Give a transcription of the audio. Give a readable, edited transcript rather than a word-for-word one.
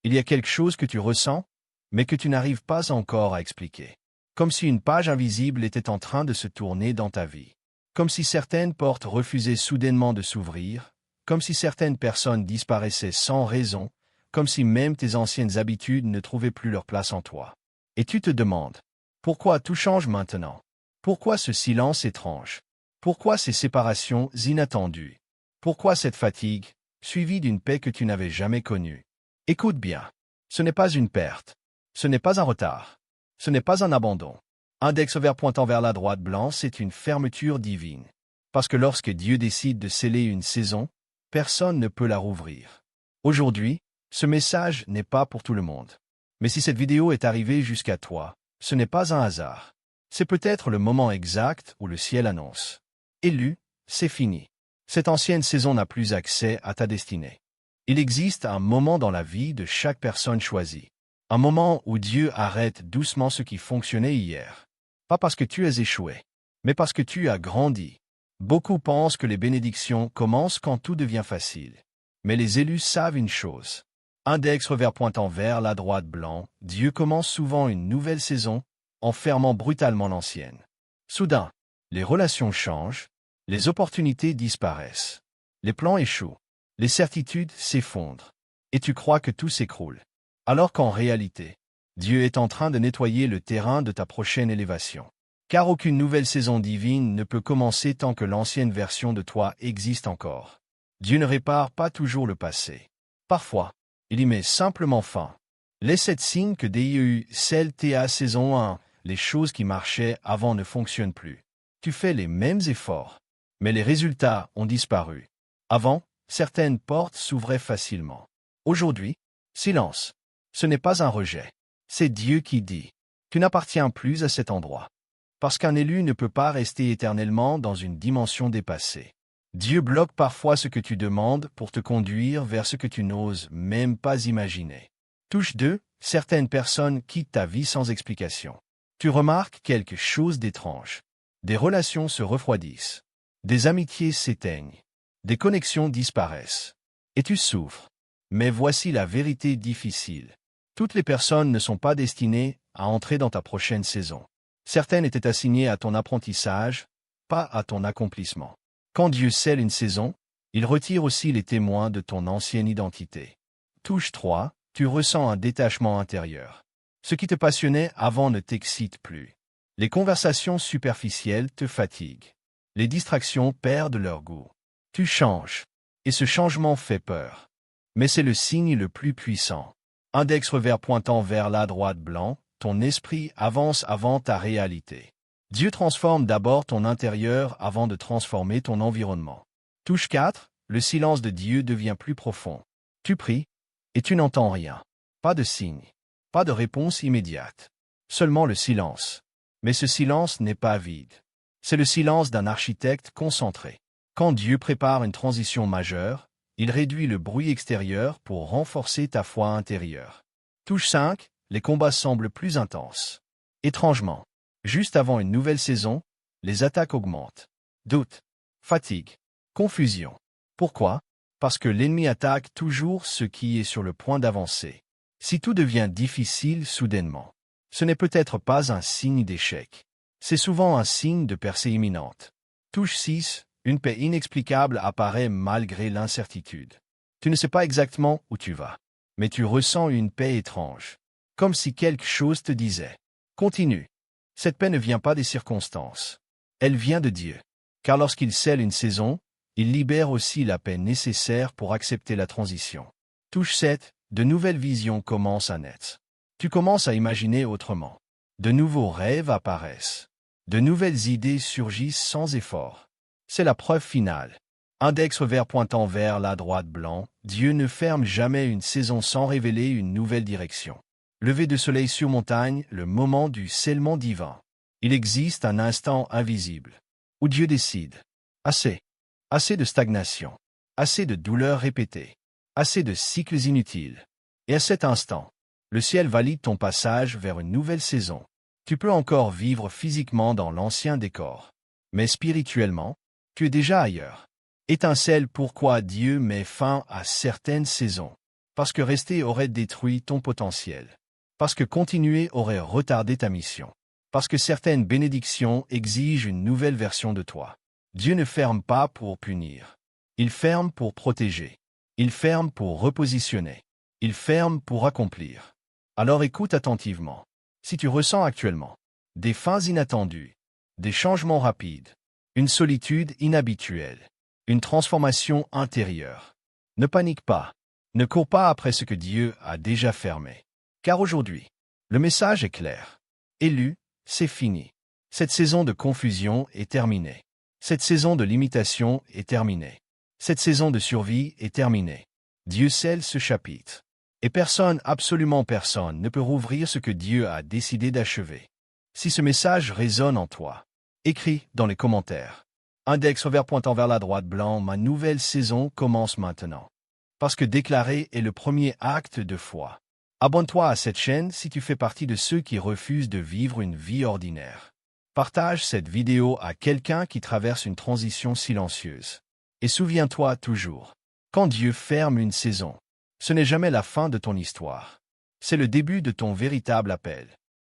Il y a quelque chose que tu ressens, mais que tu n'arrives pas encore à expliquer. Comme si une page invisible était en train de se tourner dans ta vie. Comme si certaines portes refusaient soudainement de s'ouvrir, comme si certaines personnes disparaissaient sans raison, comme si même tes anciennes habitudes ne trouvaient plus leur place en toi. Et tu te demandes, pourquoi tout change maintenant? Pourquoi ce silence étrange? Pourquoi ces séparations inattendues? Pourquoi cette fatigue, suivie d'une paix que tu n'avais jamais connue? Écoute bien, ce n'est pas une perte, ce n'est pas un retard, ce n'est pas un abandon. Index vert pointant vers la droite blanc, c'est une fermeture divine. Parce que lorsque Dieu décide de sceller une saison, personne ne peut la rouvrir. Aujourd'hui, ce message n'est pas pour tout le monde. Mais si cette vidéo est arrivée jusqu'à toi, ce n'est pas un hasard. C'est peut-être le moment exact où le ciel annonce. Élu, c'est fini. Cette ancienne saison n'a plus accès à ta destinée. Il existe un moment dans la vie de chaque personne choisie. Un moment où Dieu arrête doucement ce qui fonctionnait hier. Pas parce que tu as échoué, mais parce que tu as grandi. Beaucoup pensent que les bénédictions commencent quand tout devient facile. Mais les élus savent une chose. Index revers pointant vers la droite blanc, Dieu commence souvent une nouvelle saison en fermant brutalement l'ancienne. Soudain, les relations changent, les opportunités disparaissent, les plans échouent, les certitudes s'effondrent, et tu crois que tout s'écroule. Alors qu'en réalité, Dieu est en train de nettoyer le terrain de ta prochaine élévation. Car aucune nouvelle saison divine ne peut commencer tant que l'ancienne version de toi existe encore. Dieu ne répare pas toujours le passé. Parfois, il y met simplement fin. Les 7 signes que Dieu scelle ta saison 1, les choses qui marchaient avant ne fonctionnent plus. Tu fais les mêmes efforts, mais les résultats ont disparu. Avant, certaines portes s'ouvraient facilement. Aujourd'hui, silence. Ce n'est pas un rejet. C'est Dieu qui dit, tu n'appartiens plus à cet endroit. Parce qu'un élu ne peut pas rester éternellement dans une dimension dépassée. Dieu bloque parfois ce que tu demandes pour te conduire vers ce que tu n'oses même pas imaginer. Touche 2, certaines personnes quittent ta vie sans explication. Tu remarques quelque chose d'étrange. Des relations se refroidissent. Des amitiés s'éteignent. Des connexions disparaissent. Et tu souffres. Mais voici la vérité difficile. Toutes les personnes ne sont pas destinées à entrer dans ta prochaine saison. Certaines étaient assignées à ton apprentissage, pas à ton accomplissement. Quand Dieu scelle une saison, il retire aussi les témoins de ton ancienne identité. Touche 3, tu ressens un détachement intérieur. Ce qui te passionnait avant ne t'excite plus. Les conversations superficielles te fatiguent. Les distractions perdent leur goût. Tu changes. Et ce changement fait peur. Mais c'est le signe le plus puissant. Index revers pointant vers la droite blanc, ton esprit avance avant ta réalité. Dieu transforme d'abord ton intérieur avant de transformer ton environnement. Touche 4, le silence de Dieu devient plus profond. Tu pries, et tu n'entends rien. Pas de signe, pas de réponse immédiate. Seulement le silence. Mais ce silence n'est pas vide. C'est le silence d'un architecte concentré. Quand Dieu prépare une transition majeure, il réduit le bruit extérieur pour renforcer ta foi intérieure. Touche 5, les combats semblent plus intenses. Étrangement, juste avant une nouvelle saison, les attaques augmentent. Doute, fatigue, confusion. Pourquoi? Parce que l'ennemi attaque toujours ce qui est sur le point d'avancer. Si tout devient difficile soudainement, ce n'est peut-être pas un signe d'échec. C'est souvent un signe de percée imminente. Touche 6, une paix inexplicable apparaît malgré l'incertitude. Tu ne sais pas exactement où tu vas, mais tu ressens une paix étrange. Comme si quelque chose te disait. Continue. Cette paix ne vient pas des circonstances. Elle vient de Dieu. Car lorsqu'il scelle une saison, il libère aussi la paix nécessaire pour accepter la transition. Touche 7, de nouvelles visions commencent à naître. Tu commences à imaginer autrement. De nouveaux rêves apparaissent. De nouvelles idées surgissent sans effort. C'est la preuve finale. Index vert pointant vers la droite blanc, Dieu ne ferme jamais une saison sans révéler une nouvelle direction. Lever de soleil sur montagne, le moment du scellement divin. Il existe un instant invisible, où Dieu décide. Assez. Assez de stagnation. Assez de douleurs répétées. Assez de cycles inutiles. Et à cet instant, le ciel valide ton passage vers une nouvelle saison. Tu peux encore vivre physiquement dans l'ancien décor. Mais spirituellement, tu es déjà ailleurs. Étincelle pourquoi Dieu met fin à certaines saisons. Parce que rester aurait détruit ton potentiel. Parce que continuer aurait retardé ta mission. Parce que certaines bénédictions exigent une nouvelle version de toi. Dieu ne ferme pas pour punir. Il ferme pour protéger. Il ferme pour repositionner. Il ferme pour accomplir. Alors écoute attentivement. Si tu ressens actuellement des fins inattendues, des changements rapides, une solitude inhabituelle, une transformation intérieure, ne panique pas. Ne cours pas après ce que Dieu a déjà fermé. Car aujourd'hui, le message est clair. Élu, c'est fini. Cette saison de confusion est terminée. Cette saison de limitation est terminée. Cette saison de survie est terminée. Dieu scelle ce chapitre. Et personne, absolument personne, ne peut rouvrir ce que Dieu a décidé d'achever. Si ce message résonne en toi, écris dans les commentaires. Index revers pointant vers la droite blanc, ma nouvelle saison commence maintenant. Parce que déclarer est le premier acte de foi. Abonne-toi à cette chaîne si tu fais partie de ceux qui refusent de vivre une vie ordinaire. Partage cette vidéo à quelqu'un qui traverse une transition silencieuse. Et souviens-toi toujours, quand Dieu ferme une saison, ce n'est jamais la fin de ton histoire. C'est le début de ton véritable appel.